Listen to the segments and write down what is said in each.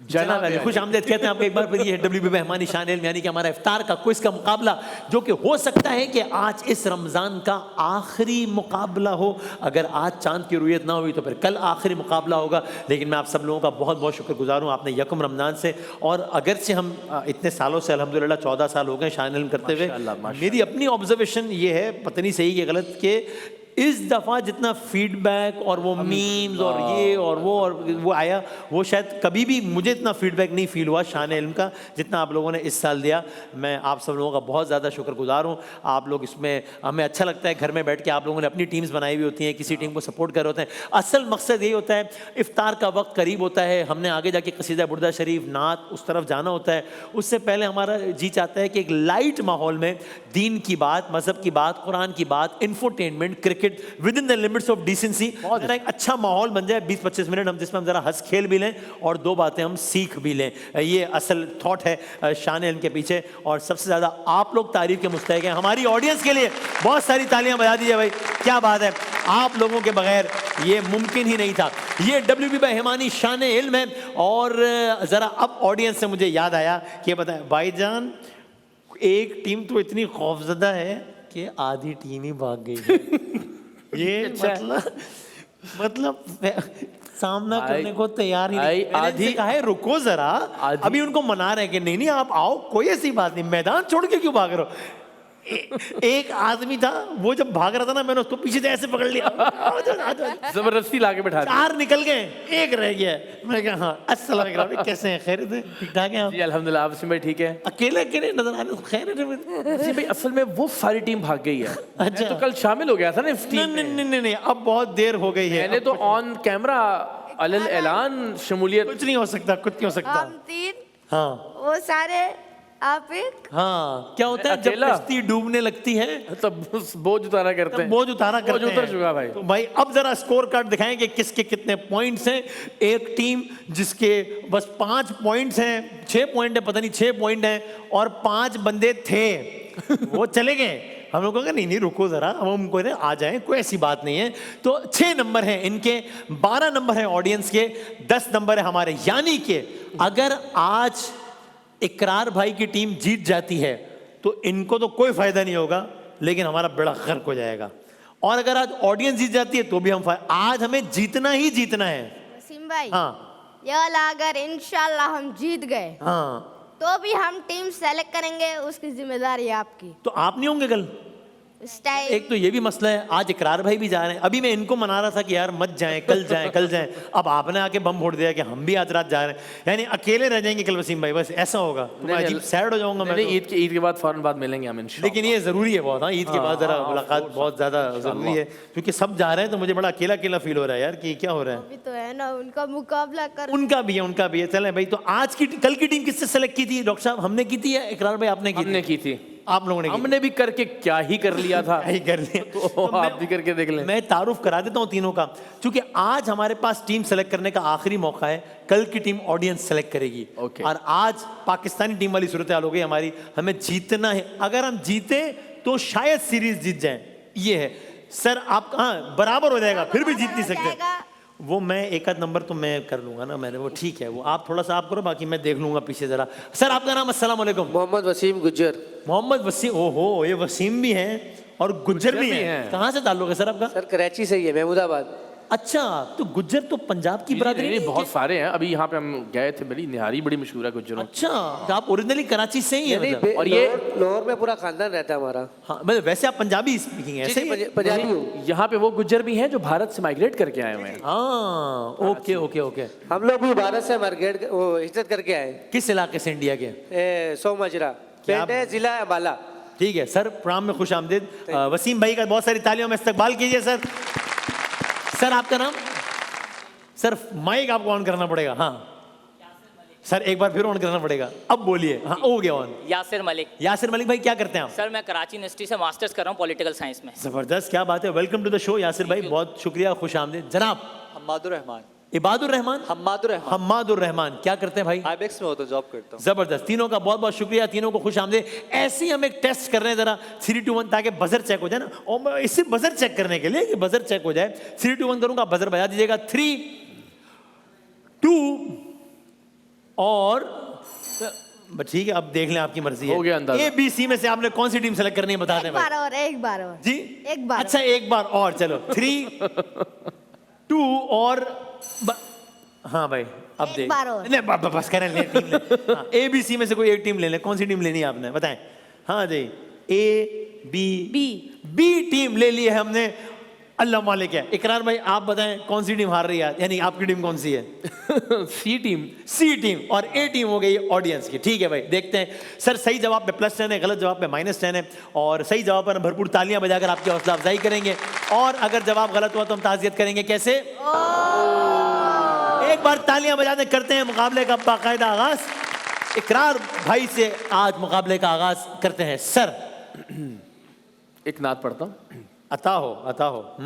जनाब अली खुश आमदेद कहते हैं आपको एक बार फिर। ये WB मेहमानी शान इल्म यानी कि हमारा इफ्तार का क्विज का मुकाबला, जो कि हो सकता है कि आज इस रमज़ान का आखिरी मुकाबला हो। अगर आज चांद की रुयत ना हुई तो फिर कल आखिरी मुकाबला होगा। लेकिन मैं आप सब लोगों का बहुत बहुत शुक्रगुजार हूँ, आपने यकम रमज़ान से, और अगर से हम इतने सालों से अल्हम्दुलिल्लाह 14 साल हो गए शान इल्म करते हुए, मेरी अपनी ऑब्जर्वेशन ये है, पता नहीं सही कि गलत, के इस दफ़ा जितना फीडबैक और वो मीम्स और ये और वो आया, वो शायद कभी भी मुझे इतना फीडबैक नहीं फील हुआ शान इल्म का जितना आप लोगों ने इस साल दिया। मैं आप सब लोगों का बहुत ज़्यादा शुक्रगुजार हूँ। आप लोग इसमें, हमें अच्छा लगता है घर में बैठ के आप लोगों ने अपनी टीम्स बनाई हुई होती हैं, किसी टीम को सपोर्ट कर रहे होते हैं। असल मकसद यही होता है, इफ्तार का वक्त करीब होता है, हमने आगे जाके कसीदा बुर्दा शरीफ नात उस तरफ जाना होता है। उससे पहले हमारा जी चाहता है कि एक लाइट माहौल में दीन की बात, मज़हब की बात, कुरान की बात, infotainment, cricket with in the limits of decency, एक अच्छा माहौल बन जाए 20-25 मिनट हम, जिसमें हम जरा हंस खेल भी लें और दो बातें हम सीख भी लें। ये असल थॉट है शान इल्म के पीछे, और सबसे ज़्यादा आप लोग तारीफ के मुस्तहिक हैं। हमारी ऑडियंस के लिए बहुत सारी तालियां बजा दीजिए भाई, क्या बात है, आप लोगों के बगैर ये मुमकिन ही नहीं था। ये WB मेहमानी शान इल्म है। और ज़रा अब ऑडियंस से मुझे याद आया कि बताएं भाईजान, एक टीम तो इतनी खौफजदा है कि आधी टीम ही भाग गई है। ये मतलब सामना करने को तैयार ही नहीं। आधी कहा है रुको जरा, अभी उनको मना रहे हैं कि नहीं नहीं आप आओ, कोई ऐसी बात नहीं, मैदान छोड़ के क्यों भाग रहे हो। एक आदमी था, वो जब भाग रहा था ना, मैंने उसको पीछे से ऐसे पकड़ लिया, जबरदस्ती लाके बैठा दिया। 4 निकल गए, एक रह गया। मैं कहा हाँ अस्सलाम वालेकुम, कैसे हैं, खैरियत है, ठीक ठाक हैं आप? जी अल्हम्दुलिल्लाह, आप वसीम भाई ठीक है? अकेले अकेले नजर आ रहे हो, खैरियत है? वसीम भाई असल में वो सारी टीम भाग गई है। अच्छा, तो कल शामिल हो गया था ना इस टीम में। नहीं, अब बहुत देर हो गई है। मैंने तो ऑन कैमरा अलल ऐलान शमूलियत। कुछ नहीं हो सकता, कुछ नहीं हो सकता। हम 3, हाँ वो सारे, आप 1। हाँ, क्या होता है जब अकेला? कश्ती डूबने लगती है तब बोझ उतारा करते हैं। बोझ उतारा करते हैं। उतर चुका भाई। तो भाई अब जरा स्कोर कार्ड दिखाएं कि किसके कितने पॉइंट्स हैं। एक टीम जिसके बस 5 पॉइंट्स हैं, 6 पॉइंट है, पता नहीं 6 पॉइंट हैं, और 5 बंदे थे वो चले गए। हम लोग कहा नहीं रुको जरा, हम उनको आ जाएं, कोई ऐसी बात नहीं है। तो 6 नंबर हैं इनके, 12 नंबर हैं ऑडियंस के, 10 नंबर है हमारे। यानी कि अगर आज इकरार भाई की टीम जीत जाती है तो इनको तो कोई फायदा नहीं होगा, लेकिन हमारा बड़ा गर्क हो जाएगा। और अगर आज ऑडियंस जीत जाती है तो भी हम आज हमें जीतना ही जीतना है। वसीम भाई, हाँ ये वाला अगर इंशाल्लाह हम जीत गए, हाँ, तो भी हम टीम सेलेक्ट करेंगे, उसकी जिम्मेदारी आपकी। तो आप नहीं होंगे कल? इस टाइम एक तो ये भी मसला है, आज इकरार भाई भी जा रहे हैं। अभी मैं इनको मना रहा था कि यार मत जाएं, कल जाएं, कल जाएं। अब आपने आके बम फोड़ दिया कि हम भी आज रात जा रहे हैं, यानी अकेले रह जाएंगे कल वसीम भाई, बस ऐसा होगा तो मैं अजीब सैड हो जाऊंगा। मैं ईद के बाद फौरन बाद मिलेंगे हम इंशाल्लाह। लेकिन ये जरूरी है बहुत, हाँ ईद के बाद जरा मुलाकात बहुत ज्यादा जरूरी है, क्योंकि सब जा रहे हैं तो मुझे बड़ा अकेला अकेला फील हो रहा है यार कि क्या हो रहा है। अभी तो है ना, उनका मुकाबला कर। उनका भी है चलें भाई। तो आज की कल की टीम किससे सेलेक्ट की थी डॉक्टर साहब? हमने की थी या इकरार भाई आपने की? हमने की थी। आप लोगों ने? हमने भी करके क्या ही कर लिया था। क्या ही कर लिया। तो आप भी करके देख लें। मैं तारुफ करा देता हूँ तीनों का, क्योंकि आज हमारे पास टीम सेलेक्ट करने का आखिरी मौका है। कल की टीम ऑडियंस सेलेक्ट करेगी। और आज पाकिस्तानी टीम वाली सूरत हाल हो गई हमारी, हमें जीतना है। अगर हम जीते तो शायद सीरीज जीत जाए, ये है सर। आप हाँ बराबर हो जाएगा, फिर भी जीत नहीं सकते। वो मैं एक आध नंबर तो मैं कर लूंगा ना, मैंने वो ठीक है, वो आप थोड़ा सा आप करो, बाकी मैं देख लूंगा पीछे जरा। सर आपका नाम? अस्सलाम वालेकुम। मोहम्मद वसीम गुज्जर। मोहम्मद वसीम, ओहो ये वसीम भी हैं और गुज्जर भी हैं। कहाँ से ताल्लुक है सर आपका? सर कराची से ही है, महमूदाबाद। अच्छा, तो गुज्जर तो पंजाब की बरादरी नहीं, बहुत सारे हैं। अभी यहाँ पे हम गए थे, बड़ी निहारी बड़ी मशहूर है गुज्जरों। अच्छा, तो आप ओरिजिनली कराची से ही हैं मतलब? और ये लाहौर में पूरा खानदान रहता है हमारा। हाँ, मतलब वैसे आप पंजाबी स्पीकिंग है? ऐसे ही पंजाबी हूँ। यहाँ पे वो गुज्जर भी हैं जो भारत से माइग्रेट करके आए हुए हैं। हाँ, ओके ओके ओके। हम लोग भी भारत से माइग्रेट हिजरत करके आए। किस इलाके से इंडिया के? सौ मजरा पेट है, जिला अम्बाला। ठीक है सर, प्रोग्राम में खुश आमदीद। वसीम भाई का बहुत सारी तालियों में इस्तकबाल कीजिए सर। सर आपका नाम? सर माइक आपको ऑन करना पड़ेगा। हाँ सर, एक बार फिर ऑन करना पड़ेगा। अब बोलिए। हाँ हो गया ऑन। यासिर मलिक। यासिर मलिक भाई क्या करते हैं आप? सर मैं कराची यूनिवर्सिटी से मास्टर्स कर रहा हूँ पॉलिटिकल साइंस में। जबरदस्त, क्या बात है। Welcome to the show Yasir भाई, बहुत शुक्रिया, खुश आमदीद। जनाब? हम्मादुर रहमान। इबादुर रहमान? हम्मादुर रहमान। क्या करते हैं भाई? आईबेक्स में हो तो जॉब करता हूँ। जबरदस्त, तीनों का बहुत बहुत शुक्रिया, तीनों को खुश आमदीद। ऐसे ही हम एक टेस्ट कर रहे हैं जरा 3, 2, 1, ताकि बजर चेक हो जाए ना। और इससे बजर चेक करने के लिए कि बजर चेक हो जाए, 3, 2, 1 करूंगा, बजर बजा दीजिएगा। 3, 2, और ठीक है, अब देख लें, आपकी मर्जी है। हो गया अंदाजा। ए बी सी में से आपने कौन सी टीम सेलेक्ट करनी है, बता दें एक भाई। बार और, एक बार और जी एक बार अच्छा, एक बार और, चलो 3 2 और हाँ भाई, अब एक देख बार और। नहीं, बस करें, ले टीम ले। हाँ, ए बी सी में से कोई एक टीम ले लें। कौन सी टीम लेनी है आपने, बताएं। हाँ जी, ए बी टीम ले ली है हमने। अल्लाह मालिक है। इकरार भाई आप बताएं कौन सी टीम हार रही है, यानी आपकी टीम कौन सी है? सी टीम। सी टीम, और ए टीम हो गई ऑडियंस की। ठीक है भाई, देखते हैं। सर सही जवाब पे +10 है, गलत जवाब पे -10 है, और सही जवाब पर हम भरपूर तालियां बजाकर आपकी हौसला अफजाई करेंगे, और अगर जवाब गलत हुआ तो हम ताज़ियत करेंगे। कैसे? एक बार तालियां बजाते करते हैं मुकाबले का बाकायदा आगाज। इकरार भाई से आज मुकाबले का आगाज करते हैं। सर एक नात पढ़ता हूँ। अता हो, अता हो।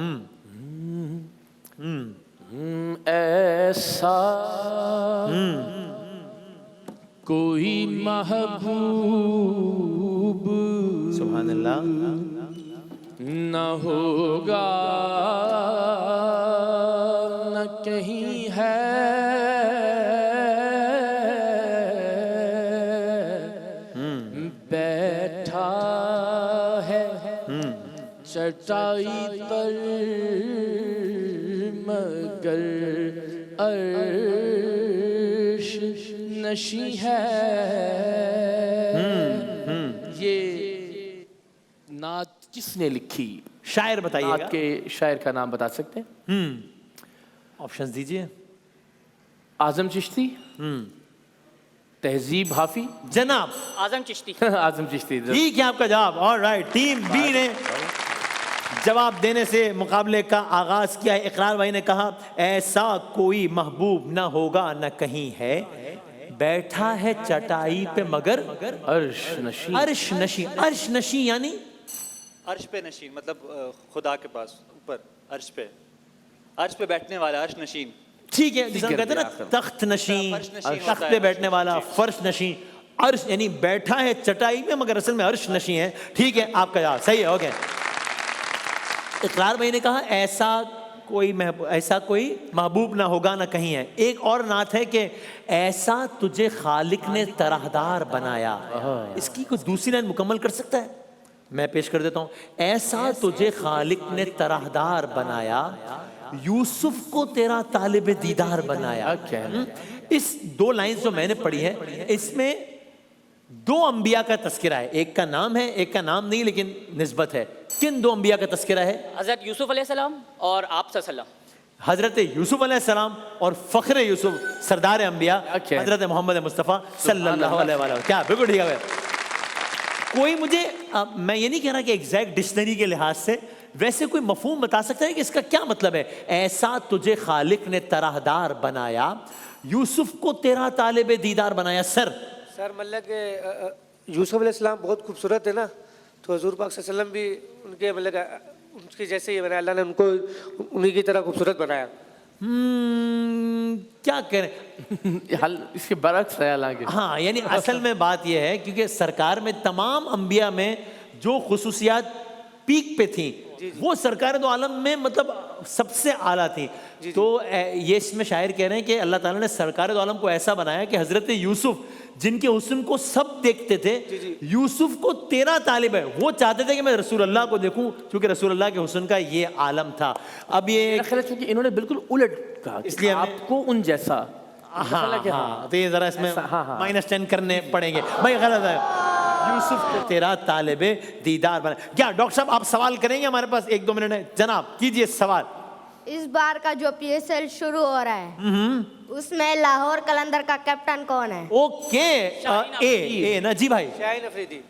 ऐसा कोई महबूब सुभान अल्लाह न होगा, न कहीं है, बैठा है चटाई पर मगर अर्श नशी है। ये नात किसने लिखी? शायर बताइएगा। नात के शायर का नाम बता सकते हैं? ऑप्शंस दीजिए। आजम चिश्ती, तहजीब हाफी, जनाब आजम चिश्ती। आजम चिश्ती। ठीक है आपका जवाब। ऑलराइट, टीम बी ने जवाब देने से मुकाबले का आगाज किया है। इकरार भाई ने कहा ऐसा कोई महबूब न होगा न कहीं है, बैठा है चटाई पे मगर अर्श नशी। अर्श नशी, अर्श नशी यानी अर्श पे नशीन, मतलब खुदा के पास ऊपर अर्श पे बैठने वाला अर्श नशीन। ठीक है, जिसे हम कहते हैं ना तख्त नशीं, फर्श नशीं तख्त होता पे है। बैठने वाला फर्श नशीं। अर्श यानी बैठा है चटाई में मगर असल में अर्श नशीं है। ठीक है, आपका जवाब सही है। ओके, इकरार भाई ने कहा ऐसा कोई महबूब ना होगा ना कहीं है। एक और नात है कि ऐसा तुझे खालिक ने तराहदार बनाया। इसकी कुछ दूसरी लाइन मुकम्मल कर सकता है? मैं पेश कर देता हूं। ऐसा तुझे खालिक ने तराहदार बनाया, यूसुफ को तेरा तालिब दीदार बनाया। इस 2 लाइंस जो मैंने पढ़ी है, इसमें 2 अंबिया का तस्करा है। एक का नाम है, एक का नाम नहीं, लेकिन निस्बत है। किन 2 अंबिया का तस्करा है? हज़रत यूसुफ अलैहिस्सलाम और आप सल्लल्लाहु। हजरत यूसुफ अलैहिस्सलाम और फ़ख्र यूसुफ सरदार अंबिया हजरत मोहम्मद मुस्तफ़ा सल्लल्लाहु अलैहि वसल्लम। क्या बिल्कुल ठीक है। कोई मुझे मैं ये नहीं कह रहा कि एग्जैक्ट डिक्शनरी के लिहाज से, वैसे कोई मफहूम बता सकता है कि इसका क्या मतलब है? ऐसा तुझे खालिक ने तराहदार बनाया, यूसुफ को तेरा तालिब दीदार बनाया। सर मतलब कि यूसुफ अलैहिस्सलाम बहुत खूबसूरत है ना, तो हजूर पाक सल्लल्लाहु अलैहि वसल्लम भी उनके मतलब उनके जैसे ही बनाया, अल्लाह ने उनको उन्हीं की तरह खूबसूरत बनाया। क्या करें, हल इसके बरक्स है हालांकि। हाँ, यानी असल में बात यह है क्योंकि सरकार में तमाम अंबिया में जो खुसूसियात पीक पे थी, वो सरकार दो आलम में मतलब सबसे आला थी। तो ये इसमें शायर कह रहे हैं कि अल्लाह ताला ने सरकार दो आलम को ऐसा बनाया कि हजरत यूसुफ जिनके हुस्न को सब देखते थे, यूसुफ को तेरा तालिब है, वो चाहते थे कि मैं रसूल अल्लाह को देखूं, क्योंकि रसूल अल्लाह के हुस्न का ये आलम था। अब ये क्योंकि इन्होंने बिल्कुल उलट कहा, इसलिए आपको उन जैसा। हाँ, तो ये जरा इसमें -10 करने पड़ेंगे भाई, गलत है। यूसुफ को तेरा तालिबे दीदार बना। क्या डॉक्टर साहब आप सवाल करेंगे? हमारे पास 1-2 मिनट है। जनाब कीजिए सवाल। इस बार का जो PSL शुरू हो रहा है, उसमें लाहौर कलंदर का कैप्टन कौन है? ओके, ए ना जी भाई, शाहीन अफरीदी।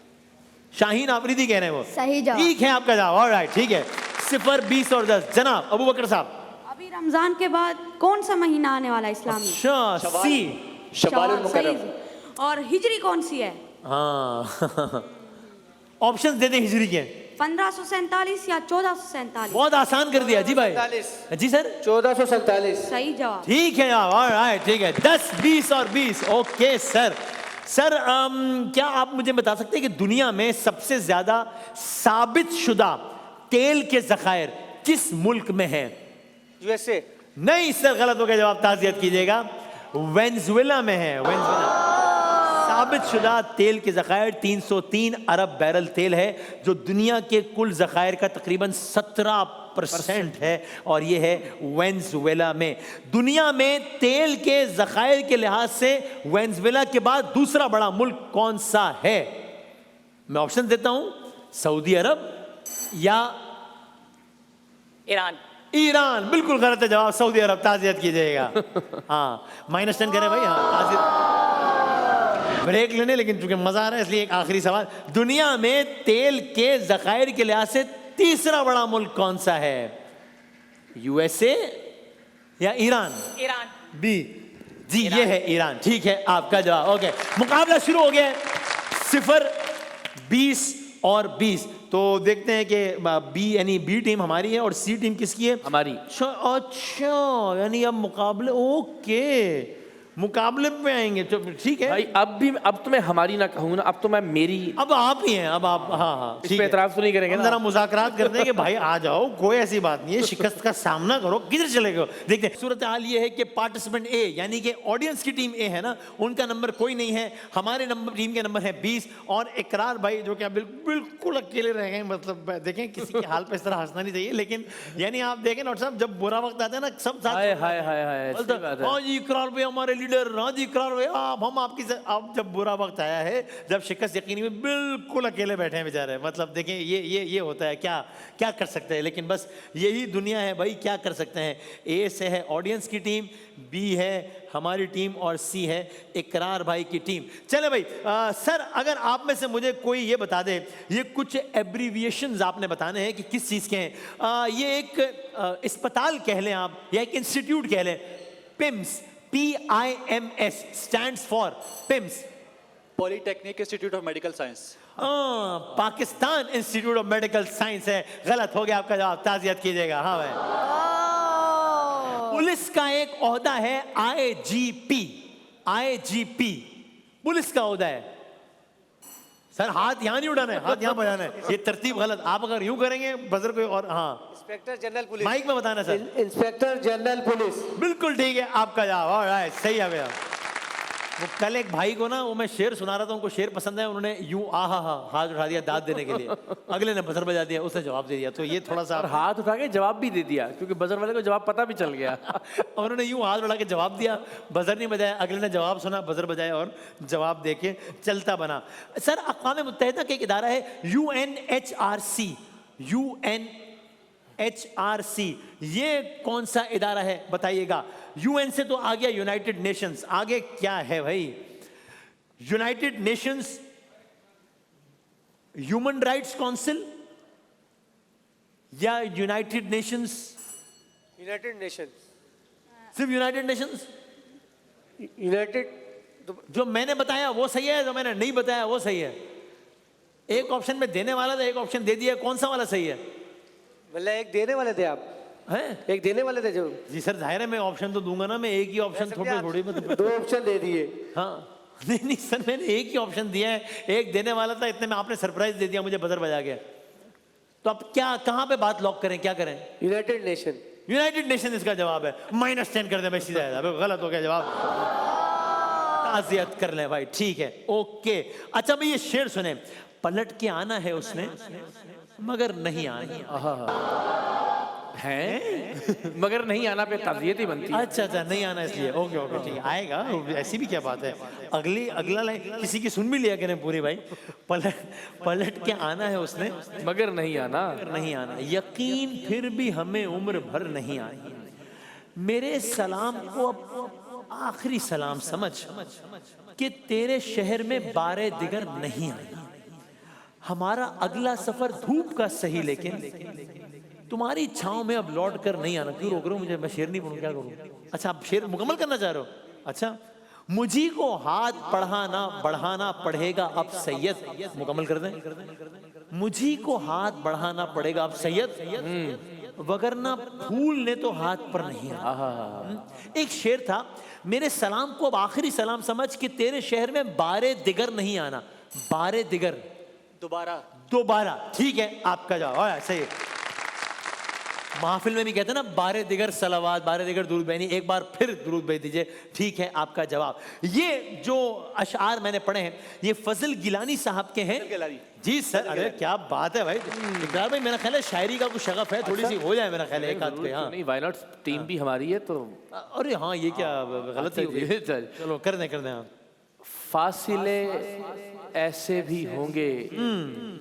शाहीन आफरीदी कह रहे हैं वो। सही जवाब। ठीक है आपका जवाब। ऑलराइट, ठीक है। 0, 20 और 10। जनाब अबू बकर साहब। अभी रमजान के बाद कौन सा महीना आने वाला है इस्लाम में? सी। शवाल मुकर्रम। सही। और हिजरी कौन सी है? हाँ ऑप्शंस दे दें हिजरी के। 1547 या 1447? बहुत आसान कर दिया जी भाई। 1447। जी सर, 1447। सही जवाब। ठीक है यार। ऑलराइट, ठीक है। 10, 20 और 20। Okay sir. सर क्या आप मुझे बता सकते हैं कि दुनिया में सबसे ज्यादा साबित शुदा तेल के जखायर किस मुल्क में हैं? USA। नहीं सर, गलत हो गया जवाब, ताज़ियत कीजिएगा। वेनेजुएला में है। वेनेजुएला साबित शुदा तेल के ज़खायर 303 अरब बैरल तेल है, जो दुनिया के कुल ज़खायर का तकरीबन 17% है, और ये है वेनेजुएला में। दुनिया में तेल के ज़खायर के लिहाज से वेनेजुएला के बाद दूसरा बड़ा मुल्क कौन सा है? मैं ऑप्शन देता हूं, सऊदी अरब या ईरान। ईरान। बिल्कुल गलत है जवाब, सऊदी अरब। ताज़ियत कीजिएगा। हाँ, -10 करें भाई। हाँ, ताज़ियत। ब्रेक लेने, लेकिन चूंकि मजा आ रहा है इसलिए एक आखिरी सवाल, दुनिया में तेल के ज़खायर के लिहाज से तीसरा बड़ा मुल्क कौन सा है? यूएसए या ईरान? ईरान। बी। जी, ये है ईरान। ठीक है, आपका जवाब। ओके, मुकाबला शुरू हो गया है। 0, 20 और 20। तो देखते हैं कि बी यानी बी टीम हमारी है और सी टीम किसकी है? हमारी। अच्छा, यानी अब मुकाबले, ओके, मुकाबले में आएंगे। तो ठीक है भाई अब तो मैं हमारी ना कहूँ ना, अब तो मैं मेरी। अब आप ही हैं, अब आप। हाँ हाँ, इस ठीक पे है। एतराज तो नहीं करेंगे हम ना? जरा मुज़ाकरात करते हैं कि भाई आ जाओ, कोई ऐसी बात नहीं है, शिकस्त का सामना करो, किधर चले गए? देखते हैं। सूरत हाल ये है कि पार्टिसिपेंट ए यानी कि ऑडियंस की टीम ए है ना, उनका नंबर कोई नहीं है। हमारे नंबर टीम के नंबर है 20 और इकरार भाई जो कि आप बिल्कुल अकेले रह गए। मतलब देखें, किसी के हाल पे इस तरह हंसना नहीं चाहिए, लेकिन यानी आप देखें ना साहब, जब बुरा वक्त आता है ना, सब साथ हाय हाय हाय हाय, सही बात है। हाँ जी इकरार भाई हमारे लीडर, हाँ जी इकरार भाई आप, हम आपकी अब जब बुरा वक्त आया है, जब शिकस्त यकीनी में, बिल्कुल अकेले बैठे हैं बेचारे। मतलब देखें, ये होता है। क्या क्या कर सकते हैं, लेकिन बस यही दुनिया है भाई, क्या कर सकते हैं। ए से है ऑडियंस की टीम, बी है हमारी टीम और सी है इकरार भाई की टीम। चले भाई, सर अगर आप में से मुझे कोई ये बता दे, ये कुछ एब्रीविएशंस आपने बताने हैं कि किस चीज़ के हैं। ये एक अस्पताल कह लें आप, या एक इंस्टीट्यूट कह लें। PIMS, PIMS stands for PIMS, polytechnic institute of medical science. Pakistan institute of medical science है। गलत हो गया आपका जवाब, ताज़ियत कीजिएगा। हाँ भाई, पुलिस का एक ओहदा है IGP, पुलिस का ओहदा है। सर हाथ यहाँ नहीं उड़ाना है, हाथ यहाँ बजाना है, ये तरतीब गलत। आप अगर यूं करेंगे बजर कोई और। हाँ, इंस्पेक्टर जनरल पुलिस। माइक में बताना सर। Inspector general police. बिल्कुल ठीक है आपका जवाब। ऑलराइट, सही है भैया। वो कल एक भाई को ना, वो मैं शेर सुना रहा था, उनको शेर पसंद है, उन्होंने यूं आहा हा हाथ उठा दिया दाद देने के लिए, अगले ने बजर बजा दिया, उसने जवाब दे दिया। तो ये थोड़ा सा और हाथ उठा के जवाब भी दे दिया, क्योंकि बजर वाले को जवाब पता भी चल गया। उन्होंने यूं हाथ उठा के जवाब दिया, बजर नहीं बजाया, अगले ने जवाब सुना, बजर बजाया और जवाब दे के चलता बना। सर अक़वाम मुत्तहिदा का एक इदारा है UNHRC, ये कौन सा इदारा है बताइएगा? UN से तो आ गया यूनाइटेड नेशंस, आगे क्या है भाई? United Nations human rights council या यूनाइटेड नेशंस? United nation. सिर्फ यूनाइटेड नेशंस? यूनाइटेड जो मैंने बताया वो सही है, जो मैंने नहीं बताया वो सही है। एक ऑप्शन में देने वाला था, एक ऑप्शन दे दिया, कौन सा वाला सही है? मतलब एक देने वाले थे आप? हैं? एक देने वाले थे जो? जी सर, जाहिर है मैं ऑप्शन तो दूंगा ना, मैं एक ही ऑप्शन थोड़ी मतलब। 2 ऑप्शन दे दिए। हाँ नहीं सर, मैंने एक ही ऑप्शन दिया है, एक देने वाला था, इतने में आपने सरप्राइज दे दिया मुझे, बजर बजा के। तो अब क्या, कहाँ पे बात लॉक करें, क्या करें? United nation. यूनाइटेड नेशन इसका जवाब है। -10 कर दे भाई, सीधा गलत हो गया जवाब, ताज़ियत कर ले भाई। ठीक है, ओके। अच्छा भाई ये शेर सुने, पलट के आना है उसने मगर नहीं आना हैं मगर नहीं आना पे ताज़ियत ही बनती है। अच्छा, नहीं आना इसलिए। ओके ओके, ठीक है, आएगा। ऐसी भी क्या बात है? अगला लाइन किसी की सुन भी लिया करें पूरी भाई। पलट के आना है उसने मगर नहीं आना। यकीन फिर भी हमें उम्र भर नहीं आई। मेरे सलाम को अब आखिरी सलाम समझ कि तेरे शहर में बारे दिगर नहीं आई। हमारा अगला सफर धूप का सही, लेकिन तुम्हारी छांव में अब लौट कर नहीं आना। क्यों रोक रहे हो मुझे? मैं शेर नहीं पढ़ूं, क्या करूं? अच्छा, आप शेर मुकम्मल करना चाह रहे हो? अच्छा, मुझी को हाथ बढ़ाना पड़ेगा अब सैयद। मुकम्मल कर दें। मुझी को हाथ बढ़ाना पड़ेगा अब सैयद, वगरना फूल ने तो हाथ पर नहीं आना। एक शेर था, मेरे सलाम को अब आखिरी सलाम समझ कि तेरे शहर में बारे दिगर नहीं आना। बारे दिगर, दोबारा। ठीक है आपका जवाब। सही है। महफिल में भी कहते हैं ना, बारह दिगर सलावात, बारह दिगर दुरूद बेनी, एक बार फिर दुरूद भेज दीजिए। ठीक है आपका जवाब। ये जो अशआर मैंने पढ़े हैं ये फजल गिलानी साहब के हैं। जी सर, अरे क्या बात है भाई। इकरार भाई मेरा ख्याल है शायरी का कुछ शगफ है, थोड़ी सी हो जाए मेरा ख्याल है एक आध पे। हाँ नहीं, वाई नॉट, टीम भी हमारी है तो। अरे हाँ, ये क्या गलती हो गई। चलो कर दें हाँ। फासिले ऐसे भी होंगे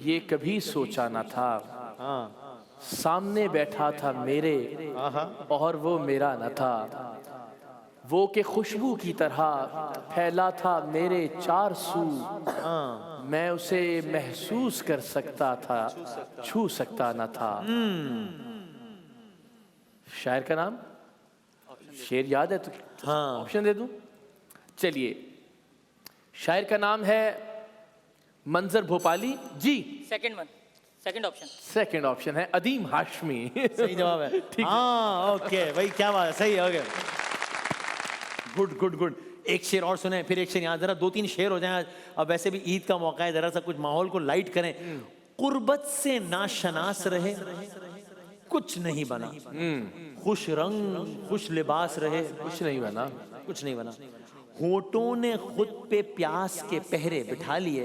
ये कभी सोचा ना था। सामने बैठा था मेरे और वो मेरा न था। वो के खुशबू की तरह फैला था मेरे चार सू। मैं उसे महसूस कर सकता था, छू सकता न था। शायर का नाम? शेर याद है तो हाँ ऑप्शन दे दूं? चलिए, शायर का नाम है Manzar Bhopali ji. Second option. Second option है अदीम हाशमी। सही जवाब है। हाँ ओके भाई, क्या बात है, सही हो गया। Good good good. एक शेर और सुने, फिर एक शेर यहाँ, जरा दो तीन शेर हो जाए। अब वैसे भी ईद का मौका है, जरा सा कुछ माहौल को लाइट करें। कुर्बत से नाशनास रहे कुछ नहीं बना, खुश रंग खुश लिबास रहे कुछ नहीं बना, कुछ नहीं बना। होठों ने खुद पे प्यास के पहरे बिठा लिए,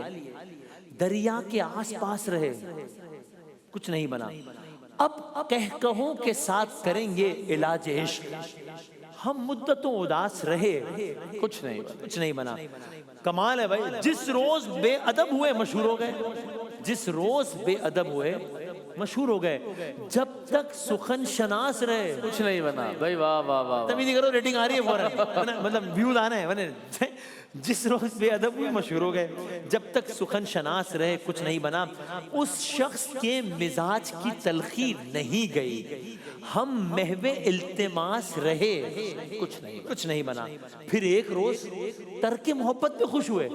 दरिया के आसपास रहे कुछ नहीं बना। अब कहों के साथ करेंगे इलाज इश्क, हम मुद्दतों उदास रहे कुछ नहीं बना, कुछ नहीं बना। कमाल है भाई। जिस रोज बेअदब हुए मशहूर हो गए, जिस रोज बेअदब हुए मशहूर हो गए, जब तक सुखन शनास रहे कुछ नहीं बना भाई। वाह वाह वाह। तभी नहीं करो, रेटिंग आ रही है फौरन, मतलब व्यूज आना है मैंने। जिस रोज बेअदब हुए मशहूर हो गए, जब तक सुखन शनास रहे कुछ नहीं बना। उस शख्स के मिजाज की तलखी नहीं गई, हम महवे इल्तिमास रहे कुछ नहीं बना। फिर एक रोज तर्क मोहब्बत पे खुश हुए,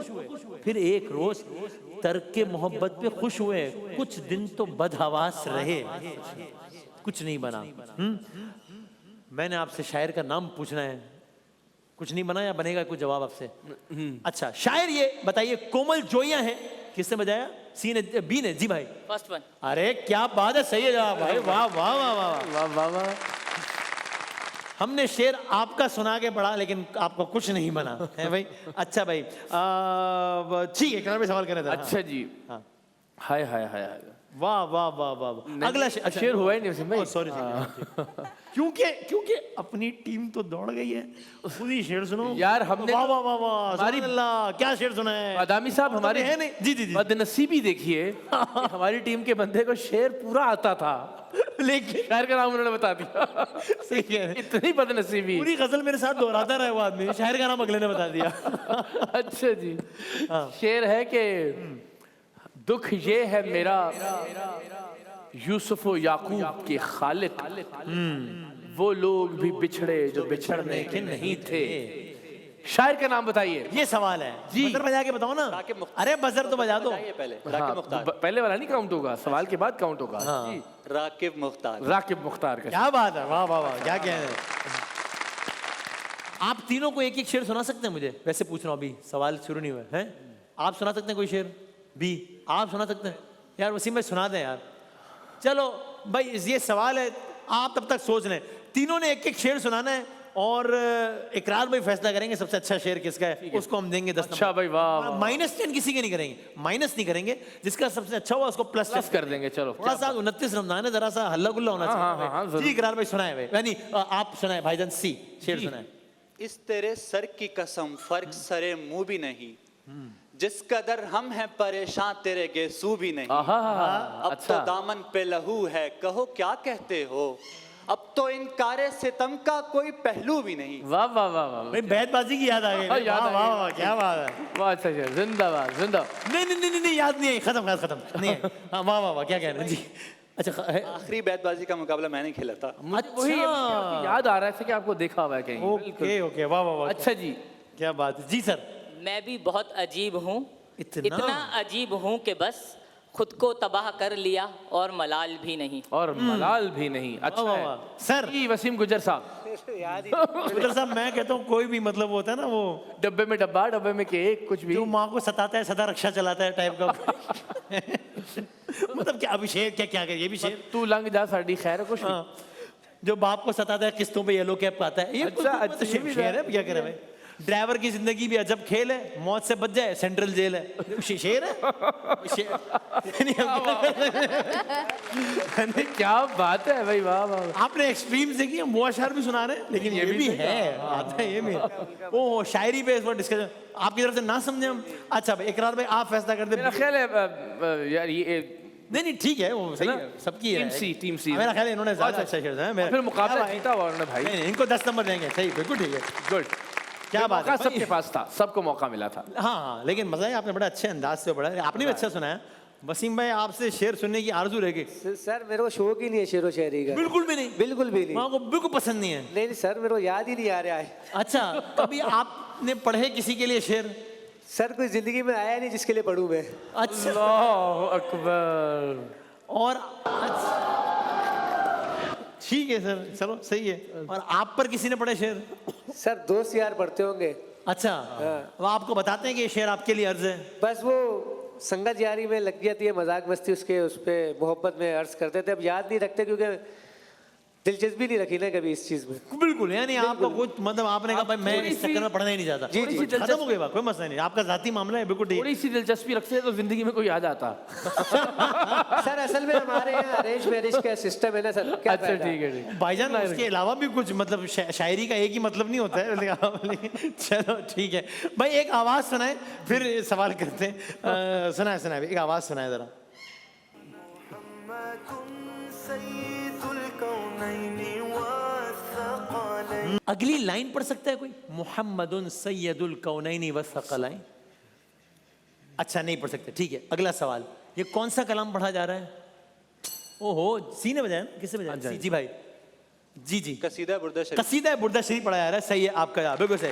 फिर एक रोज तर्क मोहब्बत पे खुश हुए, कुछ दिन तो बदहवास रहे कुछ नहीं बना। मैंने आपसे शायर का नाम पूछना है, कुछ नहीं बना या बनेगा कुछ जवाब आपसे? अच्छा शायर ये बताइए, कोमल जोइया है, किसने बजाया? सी ने, बी ने? जी भाई फर्स्ट वन। अरे क्या बात है, सही है जवाब भाई। वाह वाह वाह वाह वाह वाह वाह। हमने शेर आपका सुना के पढ़ा लेकिन आपको कुछ नहीं बना है भाई। अच्छा भाई ठीक है, कितना भी सवाल करें। अच्छा जी, हाँ। हाय हाय हाय हाय। वाह वाह वाह वाह। अगला शेर हुआ ही नहीं वसीम भाई। सॉरी क्योंकि अपनी टीम तो दौड़ गई है, खुद ही शेर सुनो यार। हमने वाह वाह वाह वाह, सुभान अल्लाह, क्या शेर सुना है आदामी साहब। हमारी है नहीं? जी जी जी। बदनसीबी देखिए, हमारी टीम के बंदे को शेर पूरा आता था लेकिन शायर का नाम उन्होंने बता दिया। सही कह रहे हैं। इतनी बदनसीबी। पूरी गजल मेरे साथ दोहराता रहा वो आदमी, शायर का नाम अगले ने बता दिया। अच्छा जी, शेर है कि दुख ये है मेरा यूसुफ व याकूब के खालिक, वो लोग भी बिछड़े जो बिछड़ने के नहीं थे। शायर का नाम बताइए। ये सवाल है जी। बजर बजा के बताओ ना। अरे बजर तो बजा दो। पहले हाँ, राकिब मुख्तार। पहले वाला नहीं काउंट होगा, सवाल के बाद काउंट होगा। हाँ। जी। राकिब मुख्तार। राकिब मुख्तार का। क्या बात है, वाह वाह वाह, क्या कह रहे हैं। आप तीनों को एक एक शेर सुना सकते हैं मुझे? वैसे पूछ रहा हूँ, अभी सवाल शुरू नहीं हुए हैं। आप सुना सकते हैं कोई शेर? बी आप सुना सकते हैं? यार वसीम भाई सुना दें यार। चलो भाई ये सवाल है, आप तब तक सोच लें। तीनों ने एक एक शेर सुनाना है और इकरार भाई फैसला करेंगे सबसे अच्छा शेर किसका है, उसको हम देंगे 10 अच्छा भाई, वाह। -10 किसी के नहीं करेंगे, माइनस नहीं करेंगे। जिसका सबसे अच्छा हुआ उसको प्लस कर देंगे। चलो थोड़ा सा 29 रमजान है, जरा सा हल्ला गुल्ला होना चाहिए। जी इकरार भाई सुनाए भाई, यानी आप सुनाए भाईजान। सी शेर सुनाए। इस तेरे सर की कसम फर्क सरे मुंह भी नहीं, जिस कदर हम हैं परेशान तेरे गेसू भी नहीं। अब अच्छा। तो दामन पे लहू है, कहो क्या कहते हो, अब तो इनकारे सितम का कोई पहलू भी नहीं। वाह वाह वाह वाह। भाई बैतबाजी की याद आ गई। याद आ वाह गई। वाह वाह, क्या बात है। वाह अच्छा शेर, जिंदाबाद जिंदाबाद। नहीं याद नहीं आई, खत्म नहीं है। हाँ वाह वाह वाह, क्या कह रहे हैं जी। अच्छा आखिरी बैतबाजी का मुकाबला मैंने खेला था। वही याद आ रहा है कि आपको देखा हुआ है कहीं। ओके ओके, वाह वाह वाह, अच्छा जी, क्या बात है जी सर। मैं भी बहुत अजीब हूँ, इतना अजीब हूँ कि बस खुद को तबाह कर लिया और मलाल भी नहीं। और मलाल भी नहीं। अच्छा वाह, है। वाह। सर जी वसीम गुजर साहब। गुजर साहब मैं कहता हूँ कोई भी मतलब होता है ना वो डब्बे में डब्बा, डब्बे में केक, कुछ भी जो माँ को सताता है सदा रक्षा चलाता है टाइप का। मतलब क्या अभी शेर क्या क्या ये भी शेर। तू लंग जा साड़ी खैर कुछ हाँ। जो बाप को सताता है किस्तों पे येलो कैप आता है। ये अच्छा, तो अच्छा, ये भी शेर है, क्या करे भाई। ड्राइवर की जिंदगी भी अजब खेल है, मौत से बच जाए सेंट्रल जेल है। शेर है नहीं, क्या बात है भाई, वाह वाह। आपने एक्सट्रीम से किया, वो अशार भी सुना रहे हैं, लेकिन ये भी है, आता है ये भी। ओ शायरी पे इस पर डिस्कशन आपकी तरफ से ना समझे हम। अच्छा भाई इकरार भाई आप फैसला कर दे। मेरा ख्याल है यार ये नहीं ठीक है, वो सही है, सबकी है। टीम सी मेरा ख्याल है इन्होंने ज्यादा अच्छा शेर है। फिर मुकाबला जीता हुआ उन्होंने भाई। नहीं इनको 10 नंबर देंगे, सही बिल्कुल ठीक है, गुड। क्या बात है। सबके पास था, सबको मौका मिला था। हाँ लेकिन मजा है, आपने बड़ा अच्छे अंदाज से पढ़ा, आपने भी अच्छा सुनाया। वसीम भाई आपसे शेर सुनने की आरजू रह गई। सर मेरे को शौक ही नहीं है शेरो शायरी का, बिल्कुल भी नहीं, बिल्कुल भी नहीं। वहाँ को बिल्कुल पसंद नहीं है। नहीं सर मेरे को याद ही नहीं आ रहा है। अच्छा कभी आपने पढ़े किसी के लिए शेर? सर कोई जिंदगी में आया नहीं जिसके लिए पढ़ूं मैं। अच्छा अल्लाह अकबर। और ठीक है सर, चलो सही है। और आप पर किसी ने पढ़े शेर? सर दोस्त यार पढ़ते होंगे। अच्छा वो आपको बताते हैं कि ये शेर आपके लिए अर्ज है? बस वो संगत यारी में लग जाती है, मजाक मस्ती उसके उस पे मोहब्बत में अर्ज करते थे। अब याद नहीं रखते क्योंकि दिलचस्पी नहीं रखी ना कभी इस चीज में। बिल्कुल, यानी आपका कुछ मतलब आपने कहा भाई मैं इस चक्कर में पढ़ना ही नहीं चाहता। जी, जी। खत्म हो गया, कोई मसला नहीं, आपका जाती मामला है, बिल्कुल ठीक। थोड़ी सी दिलचस्पी रखते हैं तो जिंदगी में कोई आ जाता। सर असल में हमारे यहाँ अरेंज मैरिज का सिस्टम है ना सर। क्या अच्छा फायदा? ठीक है ठीक है। भाईजान उसके अलावा भी कुछ मतलब शायरी का एक ही मतलब नहीं होता है। लेकिन चलो ठीक है भाई, एक आवाज सुनाए फिर सवाल करते हैं। सुनाए एक आवाज सुनाए जरा। अगली लाइन पढ़ सकता है कोई? मुहम्मदुन सैयदुल कौनैनी व सकलैन। अच्छा नहीं पढ़ सकते, ठीक है। अगला सवाल, ये कौन सा कलाम पढ़ा जा रहा है? ओहो सी ने बजाया ना, किससे बजाया? जी भाई जी कसीदा बुर्दा शरीफ। कसीदा बुर्दा शरीफ पढ़ा जा रहा है, सही है आपका जवाब, बिल्कुल सही।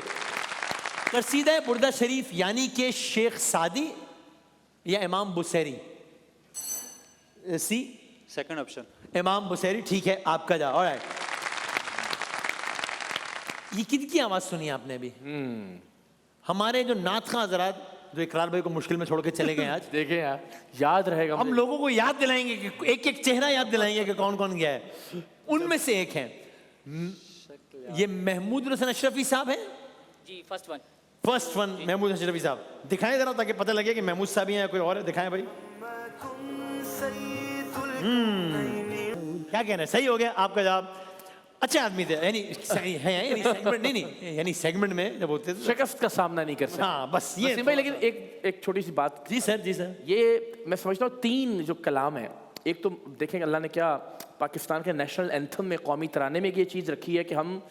कसीदा बुर्दा शरीफ यानी कि शेख सादी या इमाम बुसैरी? सी सेकंड ऑप्शन इमाम बुसैरी, ठीक है आपका जवाब। ऑलराइट, ये किनकी आवाज सुनी आपने अभी? हमारे जो नाथ खां हजरात जो इकरार भाई को मुश्किल में छोड़ के चले गए आज। देखें यार, याद रहेगा हम लोगों को याद दिलाएंगे कि एक एक चेहरा याद दिलाएंगे कि कौन कौन गया है। उनमें से एक है ये महमूद हसन अशरफी साहब है जी, first one. First one Mahmood Ashrafi sahab. दिखाएं जरा ताकि पता लगे कि महमूद साहब ही हैं या कोई और है। दिखाएं भाई। क्या कहना है, सही हो गया आपका जवाब। अच्छे आदमी थे, यानी सही है, यानी सेगमेंट नहीं यानी सेगमेंट में जब होते थे शिकस्त का सामना नहीं कर सकते। हाँ बस ये वसीम भाई, लेकिन एक छोटी सी बात। जी सर ये मैं समझता हूँ 3 जो कलाम है, एक तो देखेंगे अल्लाह ने क्या पाकिस्तान के नेशनल एंथम में, कौमी तराने में ये चीज़ रखी है कि हम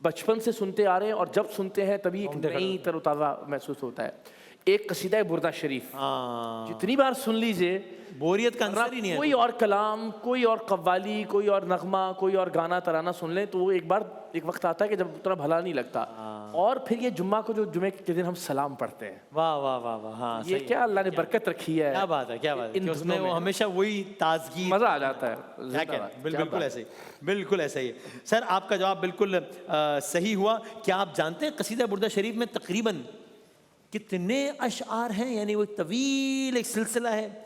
बचपन से सुनते आ रहे हैं और जब सुनते हैं तभी एक नई तरोताज़ा महसूस होता है। एक कसीदा बुर्दा शरीफ, जितनी बार सुन लीजिए बोरियत का अंसर ही नहीं है। कोई और कलाम, कोई और कव्वाली, कोई और नगमा, कोई और गाना तराना सुन लें तो वो एक वक्त आता है कि जब उतना भला नहीं लगता। और फिर ये जुम्मा को, जो जुम्मे के दिन हम सलाम पढ़ते हैं, वाह वाह वाह वाह, हाँ ये क्या अल्लाह ने बरकत रखी है। क्या बात है, क्या बात है इन कि उसमें धुनों वो में हमेशा वही ताजगी, मजा आ जाता है। क्या कहना है, बिल्कुल ऐसे ही, बिल्कुल ऐसा ही है सर। आपका जवाब बिल्कुल सही हुआ। क्या आप जानते हैं कसीदा बुर्दा शरीफ में तकरीबन कितने अशआर हैं? यानी वो तवील एक सिलसिला है,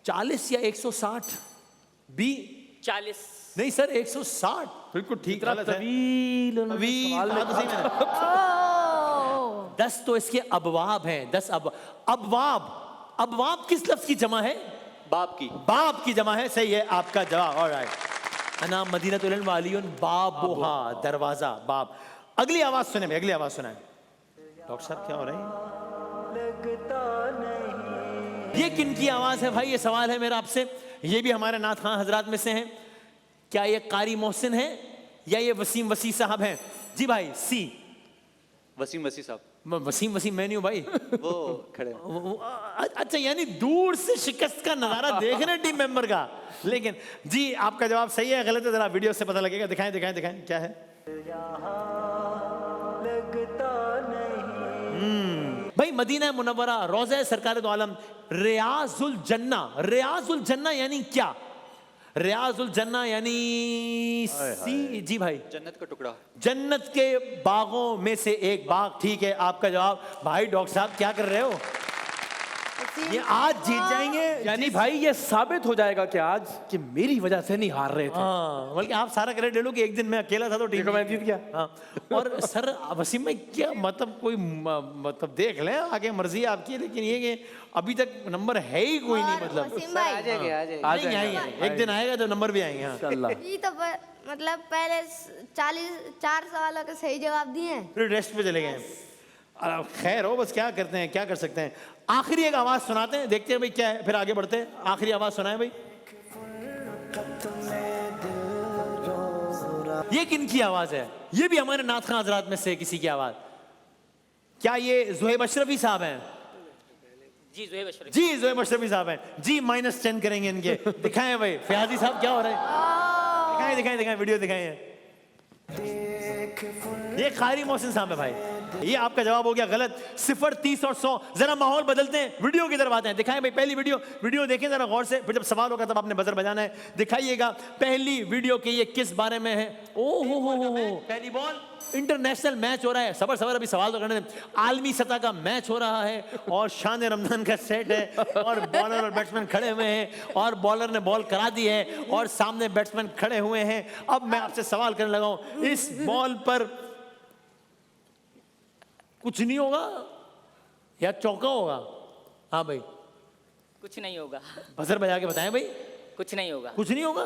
40 या 160 भी 40। नहीं सर 160, बिल्कुल ठीक गलत है। तवील तवील कहा तो सही मैंने। 10 तो इसके अबवाब हैं, 10 अबवाब किस लफ्ज की जमा है? बाप की। बाब की जमा है, सही है आपका जवाब। ऑलराइट, अना मदीनतुल इल्म वालियुन बाबुहा, दरवाजा बाब। अगली आवाज सुने में, अगली आवाज सुनाए। डॉक्टर साहब क्या हो रहा है? ये किन की आवाज है भाई? ये सवाल है मेरा आपसे। ये भी हमारे नाथ खां हजरात में से हैं। क्या ये कारी मोहसिन है या ये वसीम वसी साहब हैं? जी भाई सी वसीम वसी साहब। वसीम मैं नहीं हूं भाई। वो खड़े अच्छा, यानी दूर से शिकस्त का नजारा देख रहे टीम मेंबर का। लेकिन जी आपका जवाब सही है, गलत है जरा वीडियो से पता लगेगा। दिखाएं क्या है? भाई मदीना मुनव्वरा, रोज़ा सरकार दो आलम, रियाजुल जन्ना यानी क्या? रियाजुल जन्ना यानी सी। जी भाई जन्नत का टुकड़ा। जन्नत के बागों में से एक बाग, ठीक है आपका जवाब। भाई डॉक्टर साहब क्या कर रहे हो? वसीम ये आज जीत जाएंगे। यानी भाई ये साबित हो जाएगा कि आज कि मेरी वजह से नहीं हार रहे थे। हाँ, बल्कि आप सारा क्रेडिट ले लो कि एक दिन मैं अकेला था तो टीम देखो मैं जीत गया। हाँ, और सर वसीम भाई क्या मतलब कोई मतलब देख लें आगे मर्जी आपकी, लेकिन ये कि अभी तक नंबर है ही कोई नहीं, और मतलब वसीम आ भाई जाएंगे आ जाएंगे। आ नहीं जाएगा। आएंगे, एक दिन आएगा तो नंबर भी आएंगे। हाँ। इंशाल्लाह। ये तो मतलब पहले 4 सवालों के सही जवाब दिए हैं। फिर रेस्ट पे चले गए हैं। अब खैर हो, बस क्या करते हैं, क्या कर सकते हैं। आखिरी एक आवाज सुनाते हैं, देखते हैं भाई क्या है, फिर आगे बढ़ते हैं। आखिरी आवाज सुनाए भाई। ये किनकी आवाज है? ये भी हमारे नाथ खां हजरात में से किसी की आवाज। क्या ये ज़ुहैब अशरफी साहब हैं? जी ज़ुहैब अशरफी। जी ज़ुहैब अशरफी साहब हैं जी। -10 करेंगे इनके। दिखाएं भाई फयाजी साहब क्या हो रहा है, दिखाएं दिखाएं दिखाएं, वीडियो दिखाएं। ये कारी मोहसिन साहब है भाई। ये आपका जवाब हो गया गलत। 0, 30 और 100। जरा माहौल बदलते हैं, वीडियो की तरफ आते हैं। दिखाएं भाई पहली वीडियो देखें जरा गौर से, फिर जब सवाल होगा तब आपने बजर बजाना है। दिखाइएगा पहली वीडियो के ये किस बारे में है। ओ हो पहली बॉल, इंटरनेशनल मैच हो रहा है। सबर अभी सवाल तो करने दें। आलमी सतह का मैच हो रहा है और शान रमजान का सेट है और बॉलर और बैट्समैन खड़े हुए हैं और बॉलर ने बॉल करा दी है और सामने बैट्समैन खड़े हुए हैं। अब मैं आपसे सवाल करने लगा हूं, इस बॉल पर कुछ नहीं होगा या चौका होगा? हाँ भाई कुछ नहीं होगा। बजर बजा के बताएं भाई। कुछ नहीं होगा। कुछ नहीं होगा।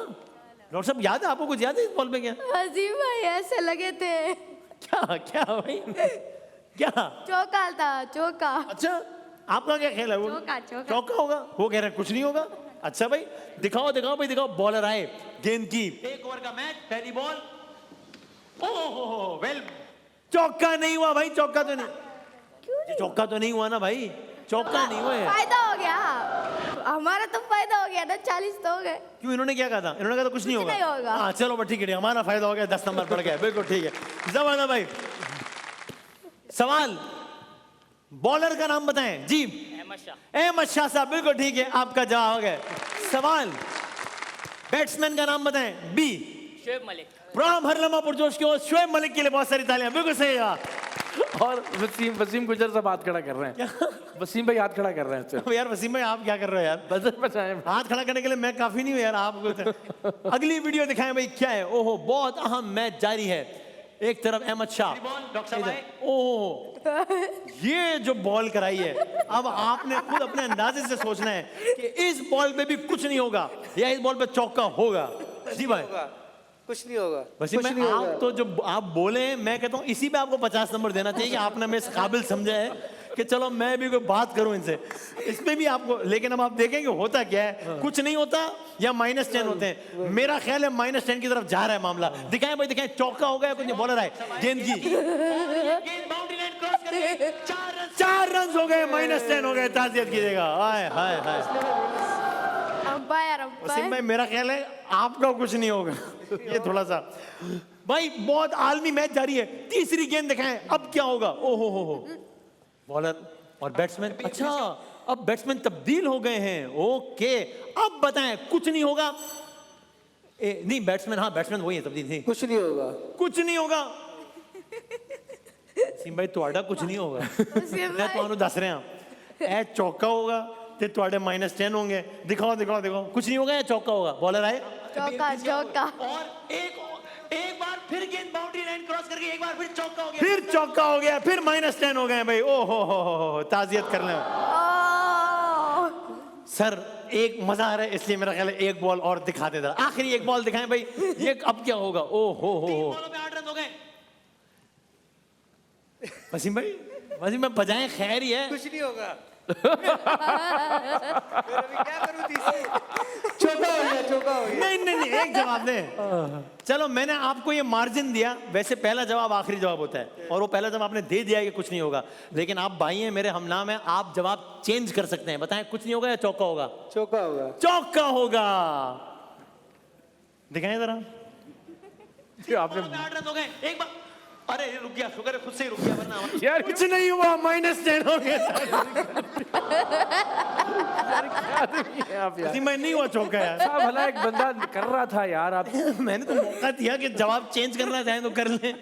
डॉक्टर साहब याद है आपको, कुछ याद है इस बॉल पे? क्या वसीम भाई ऐसे लगे थे। क्या क्या भाई क्या? चौका था, चौका। अच्छा आपका क्या ख्याल है? वो चौका होगा, वो कह रहे हैं कुछ नहीं होगा। अच्छा भाई दिखाओ भाई दिखाओ। बॉलर आए, गेंद की, 1 ओवर का मैच, पहली बॉल। ओहो वेल, चौका नहीं हुआ भाई, चौका तो नहीं, चौका तो नहीं हुआ ना भाई, चौका नहीं हुआ है। फायदा हो गया हमारा, तो फायदा हो गया ना, 40 तो हो गए। क्यों? इन्होंने क्या कहा था? इन्होंने कहा था कुछ नहीं नहीं होगा। हाँ चलो ठीक है, हमारा फायदा हो गया, 10 नंबर पड़ गया। बिल्कुल ठीक है। जमाना भाई सवाल, बॉलर का नाम बताएं जी। अहमद शाह साहब, बिल्कुल ठीक है, आपका जवाब हो गया। सवाल, बैट्समैन का नाम बताएं। बी शोएब मलिक। प्रोग्राम हर लम्हा पुरजोश की ओर शोएब मलिक के लिए बहुत सारी तालियां। बिल्कुल सही जवाब। और वसीम गुजर साहब हाथ खड़ा कर रहे हैं। वसीम भाई हाथ खड़ा कर रहे हैं सिर्फ। अब यार वसीम भाई आप क्या कर रहे हो यार? बजर बचाएं। हाथ खड़ा करने के लिए मैं काफी नहीं हूं यार आपको। अगली वीडियो दिखाएं भाई क्या है। ओहो बहुत अहम मैच जारी है। एक तरफ अहमद शाह, ओहो ये जो बॉल कराई है, अब आपने खुद अपने अंदाजे से सोचना है कि इस बॉल पे भी कुछ नहीं होगा या इस बॉल पे चौका होगा। जी भाई कुछ नहीं होगा। वसीम कुछ भाई नहीं होगा। आप तो जो आप बोले हैं, मैं कहता हूँ इसी पे आपको 50 नंबर देना चाहिए कि आपने मैं इस काबिल समझा है कि चलो मैं भी कोई बात करूं इनसे, इसमें भी आपको। लेकिन अब आप देखेंगे होता क्या है, कुछ नहीं होता या -10 होते हैं। मेरा ख्याल है -10 की तरफ जा रहा है मामला। दिखाएं भाई दिखाएं, चौका हो गया, कुछ बॉलर आए, गेंद की, गेंद बाउंड्री लाइन क्रॉस करके 4 रन हो गए, -10 हो गए। ताज़ियत कीजिएगा। हाय हाय हाय। वसीम भाई मेरा ख्याल है आपका कुछ नहीं होगा। ये थोड़ा सा भाई बहुत आलमी मैच जारी है। तीसरी गेंद दिखाएं, अब क्या होगा? ओहो हो बॉलर और बैट्समैन। अच्छा अब बैट्समैन तब्दील हो गए हैं। ओके अब बताएं, कुछ नहीं होगा। नहीं बैट्समैन, हाँ बैट्समैन वही है, तब्दील थी। कुछ नहीं होगा। कुछ नहीं होगा। सिम भाई ਤੁਹਾਡਾ कुछ नहीं होगा। मैं ਤੁਹਾਨੂੰ ਦੱਸ ਰਿਹਾ ਇਹ चौका होगा ਤੇ ਤੁਹਾਡੇ -10 होंगे। दिखाओ दिखाओ दिखाओ, कुछ नहीं होगा या चौका होगा? बॉलर आए, चौका। और एक बार फिर गेंद बाउंड्री लाइन क्रॉस करके एक बार फिर चौका हो गया, फिर चौका हो गया, फिर -10 हो गए भाई। ओहो हो ताज़ियत कर लें सर। एक मजा आ रहा है, इसलिए मेरा ख्याल है एक बॉल और दिखा देता। आखिरी एक बॉल दिखाएं भाई, ये अब क्या होगा? ओहो हो 8 रन हो गए। वसीम भाई बजाएं, खैर ही है। कुछ नहीं होगा। अभी क्या करूं? चौका हो गया, चौका हो गया। नहीं एक जवाब दे। चलो मैंने आपको ये मार्जिन दिया। वैसे पहला जवाब आखिरी जवाब होता है और वो पहला जवाब आपने दे दिया है कि कुछ नहीं होगा। लेकिन आप भाई हैं, मेरे हमनाम हैं, आप जवाब चेंज कर सकते हैं। बताएं कुछ नहीं होगा या चौका होगा? चौका होगा। चौका होगा। दिखाएं जरा। आपने 8 रन हो गए। एक बार, अरे रुक गया, शुक्र है खुद से ही रुक गया, वरना यार कुछ नहीं हुआ, -10 हो गया। आप यार मैं नहीं हुआ चौका यार। साहब, भला एक बंदा कर रहा था यार। आप मैंने तो मौका दिया कि जवाब चेंज करना चाहें तो कर लें।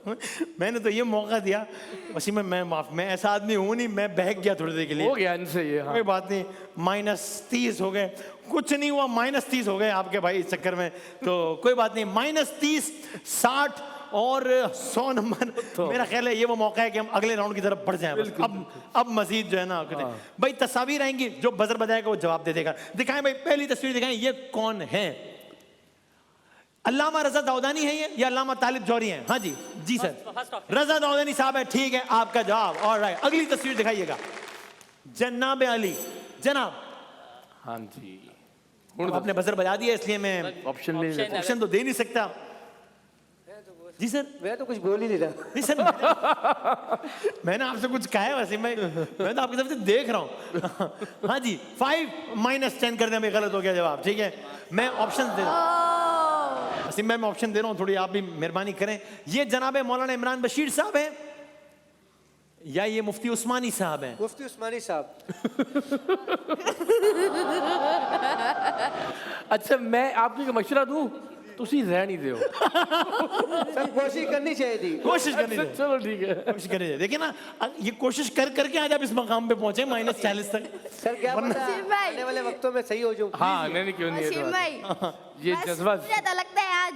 मैंने तो ये मौका दिया वसीम भाई, मैं माफ, मैं ऐसा आदमी हूँ नहीं, मैं बहक गया थोड़ी देर के लिए। हो गया इनसे ये। हाँ कोई बात नहीं, -30 हो गए, कुछ नहीं हुआ, -30 हो गए आपके भाई इस चक्कर में, तो कोई बात नहीं। -30, 60 और 100 नंबर। तो मेरा ख्याल है ये वो मौका है कि हम अगले राउंड की तरफ बढ़ जाएं बस। अब मजीद जो है ना करें। भाई तस्वीर आएंगी, जो बजर बजाएगा वो जवाब दे देगा। दिखाएं भाई, पहली तस्वीर दिखाएं, ये कौन है? अल्लामा रजा दाऊदानी है ये या अल्लामा तालिब जौहरी हैं? हाँ जी, जी सर, रजा दाऊदानी साहब है, ठीक है आपका जवाब। ऑलराइट, अगली तस्वीर दिखाइएगा। जनाब अली, जनाब। हाँ जी, अब आपने बजर बजा दिया इसलिए मैं ऑप्शन नहीं देता। ऑप्शन तो दे नहीं सकता। जी सर, मैं तो कुछ बोल ही नहीं रहा। नहीं सर, मैंने आपसे कुछ कहा है वसीम भाई, मैं तो आपकी तरफ से देख रहा हूँ। हाँ जी, 5 - 10 कर दें, गलत हो गया जवाब, ठीक है। मैं ऑप्शन दे रहा हूँ वसीम भाई, मैं ऑप्शन दे रहा हूँ, थोड़ी आप भी मेहरबानी करें। ये जनाब मौलाना इमरान बशीर साहब हैं या ये मुफ्ती उस्मानी साहब हैं? मुफ्ती उस्मानी साहब। अच्छा, मैं आपको एक मशवरा दूं, तुसी रह नहीं दो। सब कोशिश करनी चाहिए थी। कोशिश करनी चाहिए, चलो ठीक है। कोशिश करनी चाहिए। देखिए ना, ये कोशिश कर करके आज आप इस मकाम पे पहुंचे, -40 तक। सर क्या पता वसीम भाई। आने वाले वक्तों में सही हो जाऊं। हाँ नहीं क्यों नहीं, वसीम भाई, ये बस जज्बा। मुझे तो लगता है आज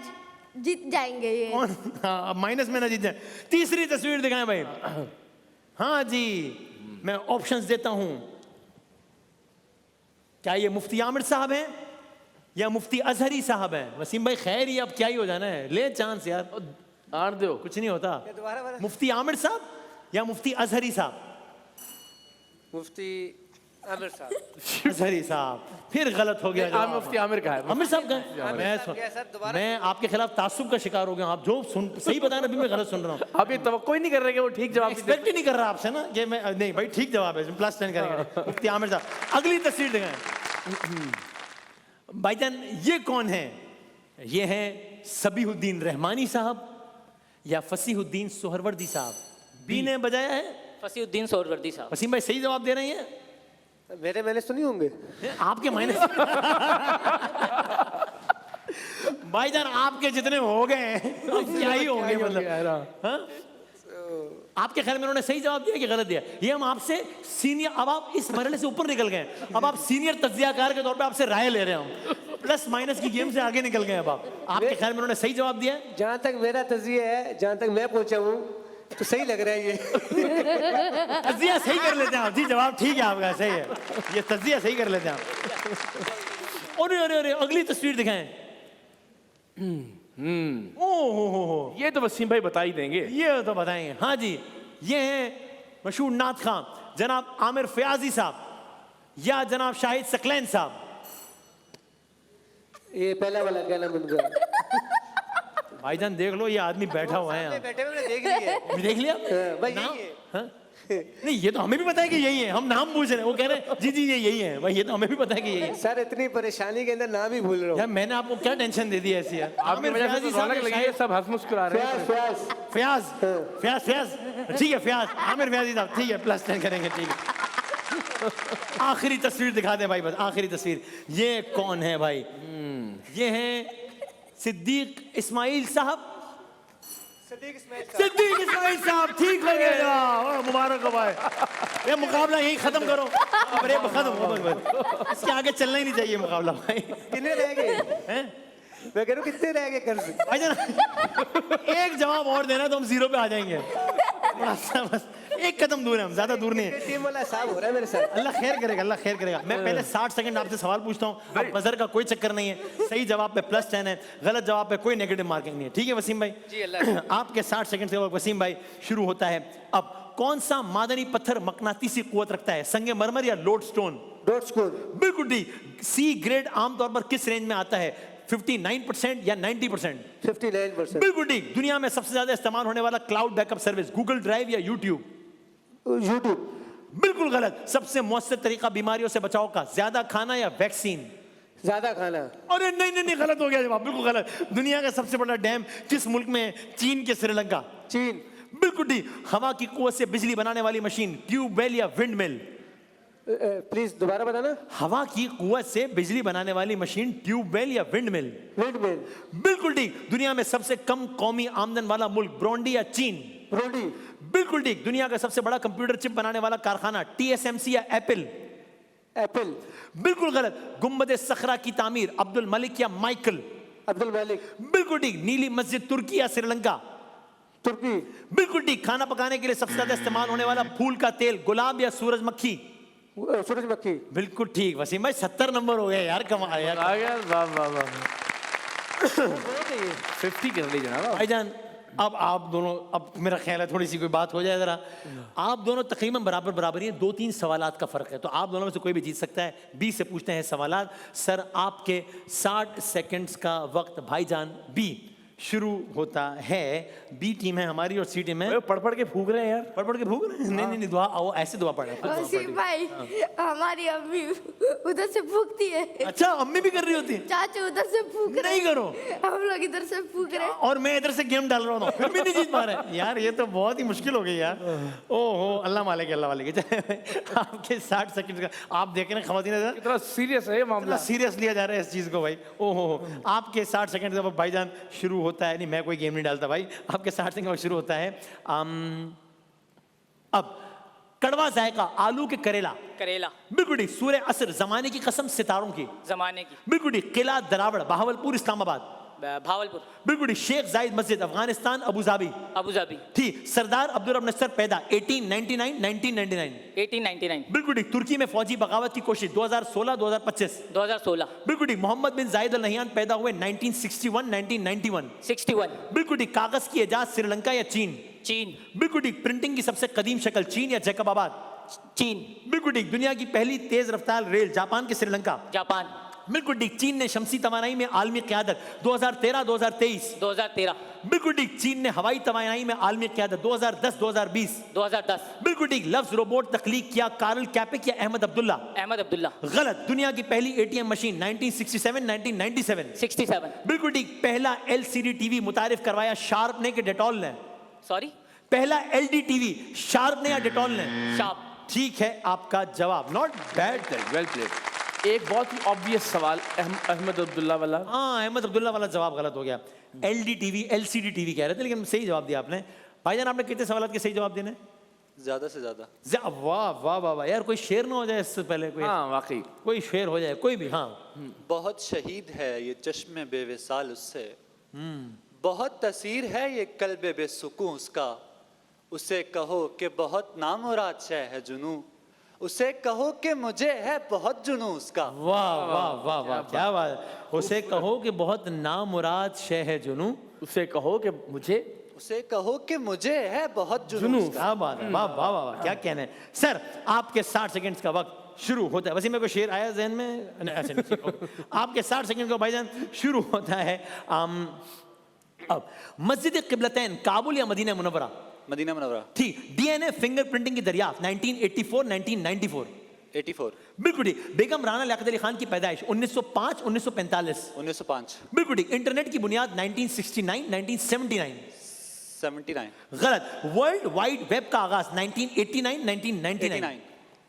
जीत जाएंगे ये। कौन? हाँ, अब माइनस में ना जीत जाए। तीसरी तस्वीर दिखाएं भाई। हाँ जी, मैं ऑप्शंस देता हूं। क्या ये मुफ्ती आमिर साहब हैं या मुफ्ती अजहरी साहब हैं? वसीम भाई खैर ही अब क्या ही हो जाना है, ले चांस यार, आड़ दो। कुछ नहीं होता। दोबारा वाला। मुफ्ती आमिर साहब या मुफ्ती अजहरी साहब? मुफ्ती आमिर साहब। अजहरी साहब, फिर गलत हो गया जवाब। मुफ्ती आमिर का है। आमिर साहब का? क्या सर, दोबारा? मैं आपके खिलाफ तासुब का शिकार हो गया। आप जो सुन सही बता रहे, अभी मैं गलत सुन रहा हूँ। आप ये तवक्को ही नहीं कर रहे कि वो ठीक जवाब भी दे। एक्सपेक्ट ही नहीं कर रहा आपसे ना कि मैं, नहीं भाई ठीक जवाब है, +10 करेंगे। मुफ्ती आमिर साहब। अगली तस्वीर दिखाएं भाईजान, ये कौन है? ये हैं सबीहुद्दीन रहमानी साहब या फसीहुद्दीन सोहरवर्दी साहब? बी ने बजाया है, फसीउद्दीन सोहरवर्दी साहब। वसीम भाई सही जवाब दे रहे हैं? मेरे मैंने तो नहीं होंगे। आपके माइनस भाईजान आपके जितने हो गए अब क्या ही होंगे, मतलब हाँ? आपके ख्याल में उन्होंने सही जवाब दिया कि गलत दिया? ये हम आपसे सीनियर, अब आप इस मरहले से ऊपर निकल गए, अब आप सीनियर तज्जियाकार के तौर पे आपसे राय ले रहे हैं हम, प्लस- की गेम से आगे निकल गए। अब आपके ख्याल में उन्होंने सही जवाब दिया? जहाँ तक मेरा तजिया है, जहाँ तक मैं पहुंचा हूँ, तो सही लग रहा है ये। तज्जिया सही कर लेते हैं आप जी, जवाब ठीक है आपका, सही है, ये तज्जिया सही कर लेते हैं आप। अरे अरे अरे, अगली तस्वीर दिखाएं। ओ ये तो वसीम भाई बता ही देंगे। ये तो बताएंगे। हाँ जी, ये हैं मशहूर नात खां जनाब आमिर फयाजी साहब या जनाब शाहिद सकलैन साहब? ये पहला वाला क्या नाम उनका? भाईजान देख लो, ये आदमी बैठा हुआ है यहाँ। बैठे हुए देख रही है। अभी देख लिया भाई नाम? यही है। हाँ? नहीं, ये तो हमें भी पता है कि यही है, हम नाम पूछ रहे हैं, वो कह रहे हैं जी जी ये यही है। भाई ये तो हमें भी पता है कि यही है। सर इतनी परेशानी के अंदर नाम ही भूल रहा हूँ। यार मैंने आपको क्या टेंशन दे दी ऐसी यार? आपकी वजह से तो रौनक लगी है, सब हंस मुस्कुरा रहे हैं। फ्याज फ्याज। फयाज फयाज ठीक है, फयाज आमिर फयाजी साहब, ठीक है, +10 करेंगे, ठीक है। आखिरी तस्वीर दिखा दे भाई, बस आखिरी तस्वीर। ये कौन है भाई? ये हैं सिद्दीक इस्माइल साहब। सदीक इस्माइल साहब। सिद्दीक इस्माइल साहब, ठीक हो गया जवाब, मुबारक हो भाई। ये मुकाबला यही खत्म करो, अब ये खत्म हो बस, इसके आगे चलना ही नहीं चाहिए मुकाबला भाई। कितने रह गए हैं? मैं कह रहा हूँ कितने रह गए कर से? भाईजान एक जवाब और देना तो हम 0 पे आ जाएंगे, बस एक कदम दूर है, हम ज्यादा दूर नहीं है। टीम वाला साहब हो रहा है मेरे साथ। अल्लाह खैर करेगा, अल्लाह खैर करेगा। मैं पहले 60 सेकंड आपसे सवाल पूछता हूँ, अब बजर का कोई चक्कर नहीं है। सही जवाब पे +10 है, गलत जवाब पे कोई नेगेटिव मार्किंग नहीं है, ठीक है वसीम भाई? जी अल्लाह। आपके 60 सेकंड से वसीम भाई शुरू होता है अब। कौन सा मादनी पत्थर मकनातीसी कुव्वत रखता है? संगे मरमर या लोडस्टोन? Dot score. बिल्कुल ठीक। सी ग्रेड आमतौर पर किस रेंज में आता है? 59% या 90%? 59%। बिल्कुल ठीक। दुनिया में सबसे ज्यादा इस्तेमाल होने वाला cloud backup service Google drive या यूट्यूब? यूट्यूब। बिल्कुल गलत। सबसे मौसर तरीका बीमारियों से बचाव का? ज्यादा खाना या वैक्सीन? ज्यादा खाना। अरे नहीं नहीं नहीं, गलत हो गया जवाब, बिल्कुल गलत। दुनिया का सबसे बड़ा डैम किस मुल्क में है? चीन के श्रीलंका? चीन। बिल्कुल ठीक। हवा की कुव्वत से बिजली बनाने वाली मशीन? ट्यूबवेल या विंड मिल? प्लीज दोबारा बताना। हवा की कुव्वत से बिजली बनाने वाली मशीन ट्यूबवेल या विंड मिल? विंडमिल। बिल्कुल ठीक। दुनिया में सबसे कम कौमी आमदन वाला मुल्क ब्रोंडी या चीन? ब्रोडी। बिल्कुल ठीक। दुनिया का सबसे बड़ा कंप्यूटर चिप बनाने वाला कारखाना TSMC या एप्पल? एप्पल। बिल्कुल गलत। गुम्बद सखरा की तामीर अब्दुल मलिक या माइकल? अब्दुल मलिक। बिल्कुल ठीक। नीली मस्जिद तुर्की या श्रीलंका? तुर्की। बिल्कुल ठीक। खाना पकाने के लिए सबसे ज्यादा इस्तेमाल होने वाला फूल का तेल गुलाब या सूरजमुखी? सूरजमुखी। बिल्कुल ठीक। वसीम भाई 70 नंबर हो गए यार, कमाल यार। आ गया, वाह वाह वाह। 50 कर ली जनाब। भाईजान अब आप दोनों, अब मेरा ख्याल है थोड़ी सी कोई बात हो जाए जरा। आप दोनों तकरीबन बराबर बराबर ही हैं, 2-3 सवालात का फर्क है, तो आप दोनों में से कोई भी जीत सकता है। 20 से पूछते हैं सवालात। सर आपके 60 सेकंड्स का वक्त भाईजान बी शुरू होता है। बी टीम है हमारी और सी टीम है। पढ़ पढ़ के फूक रहे हैं यार। पढ़ पढ़ के भूख रहे हैं? नहीं नहीं नहीं, दुआ आओ, ऐसे दुआ पढ़े। वसीम भाई हमारी अम्मी उधर से फूकती है, अच्छा अम्मी भी कर रही होती है? चाचू उधर से फूक रहे नहीं करो। हम लोग इधर से फूक रहे हैं। और मैं इधर से गेम डाल रहा हूँ, फिर भी नहीं जीत पा रहे यार। ये तो बहुत ही मुश्किल हो गई यार। ओहो अल्लाह मालिक अल्लाह मालिक। आपके 60 सेकंड का आप देख रहे हैं खवातीन, कितना सीरियस है ये मामला। सीरियस लिया जा रहा है इस चीज को भाई। ओहो आपके 60 सेकंड का भाईजान शुरू होता है। नहीं मैं कोई गेम नहीं डालता भाई। आपके 60 सेकंड का शुरू होता है। अब कड़वा जायका आलू के करेला? करेला। बिल्कुल ठीक। सूर्य असर जमाने की कसम सितारों की? जमाने की। बिल्कुल ठीक। किला दरावड़ बहावलपुर इस्लामाबाद? भावलपुर। बिल्कुल ठीक। शेख जायद मस्जिद Afghanistan Abu Dhabi? Abu Dhabi. ठीक। सरदार अब्दुल रब नस्र पैदा 1899 1999? 1899। बिल्कुल ठीक। तुर्की में फौजी बगावत की कोशिश 2016 2025? 2016। बिल्कुल ठीक। मोहम्मद बिन जायद अल नहयान पैदा हुए 1961 1991? 61। बिल्कुल ठीक। कागज की इजाज श्रीलंका या चीन? चीन। बिल्कुल ठीक। प्रिंटिंग की सबसे कदीम शक्ल चीन या जैकबाबाद? चीन। बिल्कुल ठीक। दुनिया की पहली तेज रफ्तार रेल जापान के श्रीलंका? जापान। बिल्कुल ठीक। चीन ने शमसी तवानाई में आलमी क़यादत 2013 2023? 2013। बिल्कुल ठीक। चीन ने हवाई तवानाई में आलमी क़यादत 2010 2020? 2010। बिल्कुल ठीक। लफ्ज रोबोट तख्लीक किया कार्ल कैपिक या अहमद अब्दुल्ला? अहमद अब्दुल्ला। गलत। दुनिया की पहली ATM मशीन 1967 1997? 67। बिल्कुल ठीक। पहला LCD टीवी मुतारिफ करवाया शार्प ने कि डेटॉल ने? सॉरी, पहला LD टीवी शार्प ने या डेटॉल ने? शार्प। ठीक है आपका जवाब। Not bad. Well played. एक बहुत ही ऑब्वियस सवाल अहमद अब्दुल्ला वाला। हाँ अहमद अब्दुल्ला वाला जवाब गलत हो गया। LD टीवी LCD टीवी कह रहे थे, लेकिन सही जवाब दिया आपने। भाईजान आपने कितने सवालों के सही जवाब देने? ज्यादा से ज्यादा। वाह वाह वाह वाह यार, कोई शेर ना हो जाए इससे पहले, कोई हाँ वाकई कोई शेर हो जाए कोई भी। हाँ बहुत शहीद है ये चश्मे बेविसाल उससे, बहुत तसीर है ये कल्बे बेसुकून उसका, उसे कहो कि बहुत नामुराद शय है जुनू, उसे कहो कि मुझे है बहुत जुनू उसका। वाह वाह वाह वाह क्या बात। उसे कहो कि बहुत नामुराद शय है जुनू, उसे कहो कि मुझे, उसे कहो कि मुझे है बहुत जुनू जुनू। उसका। क्या बात है। वाह वाह वाह वाह, क्या कहना है सर। आपके 60 सेकंड्स का वक्त शुरू होता है। वैसे मेरे को शेर आया जहन में नहीं, ऐसे नहीं, ओके। आपके 60 सेकंड का भाईजान शुरू होता है। अब मस्जिद क़िबलतैन काबुल या मदीना मुनव्वरा? Medina Munawwara. ठीक। DNA फिंगरप्रिंटिंग की दरियाफ्त 1984 1994? 84। बिल्कुल ठीक। बेगम राना लियाकत अली खान की पैदाइश 1905 1945? 1905। बिल्कुल ठीक। इंटरनेट की बुनियाद 1969 1979? 79। गलत। वर्ल्ड वाइड वेब का आगाज 1989 1999?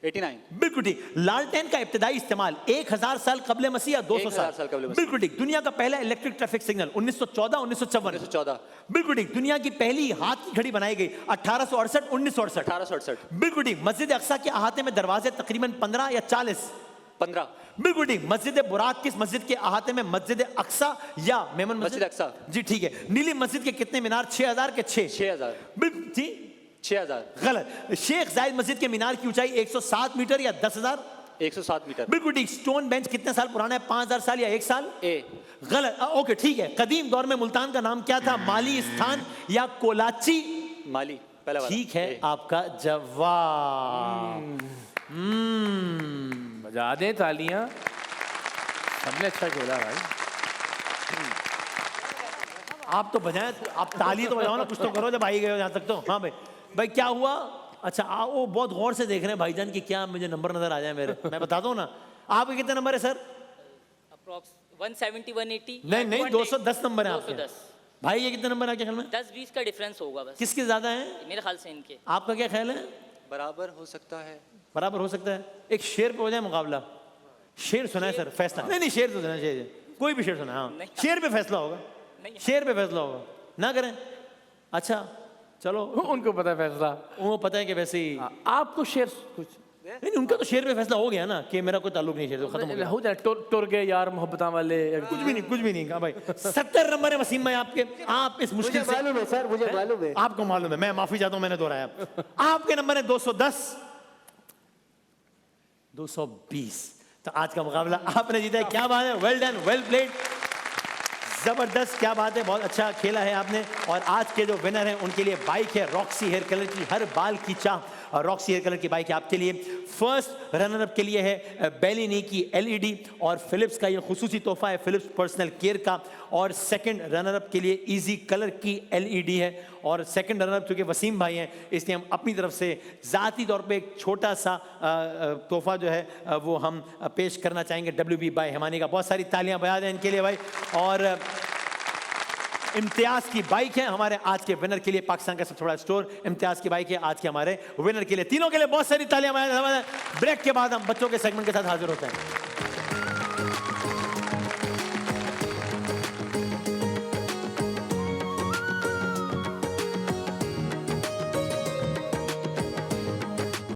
89। बिल्कुल ठीक। लालटेन का इब्तिदाई इस्तेमाल 1000 साल कबल मसीह या 200 1000 साल कबल मसीह? बिल्कुल ठीक। दुनिया का पहला इलेक्ट्रिक ट्रैफिक सिग्नल 1914 1954? 1914। बिल्कुल ठीक। दुनिया की पहली हाथ की घड़ी बनाई गई 1868 1968? 1868। बिल्कुल ठीक। मस्जिद अक्सा के अहाते में दरवाजे तकरीबन 15 या 40? 15। बिल्कुल ठीक। मस्जिद बुराक किस मस्जिद के अहाते में, मस्जिद अक्सा या मेमन मस्जिद अक्सा। जी ठीक है। नीली मस्जिद के कितने मीनार? 6000 के 6? 6000। बिल्कुल जी 6000। गलत। शेख जायद मस्जिद के मीनार की ऊंचाई 107 मीटर या 10,000? 107 मीटर। बिल्कुल ठीक। स्टोन बेंच कितने साल पुराना है? 5000 साल या 1 साल? ए। गलत। ओके ठीक है। कदीम दौर में मुल्तान का नाम क्या था? माली स्थान या कोलाची? माली पहला वाला। ठीक है ए। आपका जवाब। बजा दें तालियां, सबने अच्छा खेला भाई। आप तो बजाएं, आप ताली तो बजाओ ना, कुछ तो करो जब आई गए हो यहाँ तक तो। हाँ भाई, भाई क्या हुआ? अच्छा वो बहुत गौर से देख रहे हैं भाईजान कि क्या मुझे नंबर नजर आ जाए मेरे। मैं बता दूं ना आपके कितने नंबर है सर? अप्रॉक्स 170 180। नहीं नहीं 210 नंबर है आपके। 210। भाई ये कितने नंबर है आपके ख्याल में? 10 20 का डिफरेंस होगा बस, किसके ज्यादा है? मेरे ख्याल से इनके। आपका क्या ख्याल है? बराबर हो सकता है। बराबर हो सकता है? एक शेर पे हो जाए मुकाबला। शेर सुना है सर, फैसला नहीं नहीं, शेर तो सुना शेर, कोई भी शेर सुना है, हाँ शेर पे फैसला होगा, शेर पे फैसला होगा, ना करें? अच्छा चलो, उनको पता है फैसला। वो पता है कि वैसे ही आपको शेर कुछ नहीं नहीं, उनका तो शेर पे फैसला हो गया ना कि मेरा कोई ताल्लुक नहीं शेर से, खत्म हो गया। हो जाए टुर गए यार मोहब्बतां वाले। कुछ भी नहीं, कुछ भी नहीं कहा भाई। 70 नंबर है वसीम भाई आपके। आप इस मुश्किल से, मालूम है सर, मुझे मालूम है। आपको मालूम है, मैं माफी चाहता हूं मैंने दोहराया। आपके नंबर है 210, 220। तो आज का मुकाबला आपने जीता है, क्या बात है, वेल डन, वेल प्लेड, जबरदस्त, क्या बात है, बहुत अच्छा खेला है आपने। और आज के जो विनर हैं उनके लिए बाइक है रॉक्सी हेयर कलर की, हर बाल की चाह और रॉक्सी हेयर कलर की बाइक है आपके लिए। फर्स्ट रनर अप के लिए है बेलिनी की एलईडी और फिलिप्स का ये खुसूसी तोहफा है फिलिप्स पर्सनल केयर का। और सेकंड रनर अप के लिए इजी कलर की एलईडी है। और सेकंड रनर अप चूंकि वसीम भाई हैं इसलिए हम अपनी तरफ से ज़ाती तौर पे एक छोटा सा तोहफा जो है वो हम पेश करना चाहेंगे WB बाय हिमानी का। बहुत सारी तालियां बजा दें इनके लिए भाई। और इम्तियाज की बाइक है हमारे आज के विनर के लिए, पाकिस्तान का सबसे बड़ा स्टोर इम्तियाज की बाइक है आज के हमारे विनर के लिए। तीनों के लिए बहुत सारी तालियां बजा दें। ब्रेक के बाद हम बच्चों के सेगमेंट के साथ हाजिर होते हैं।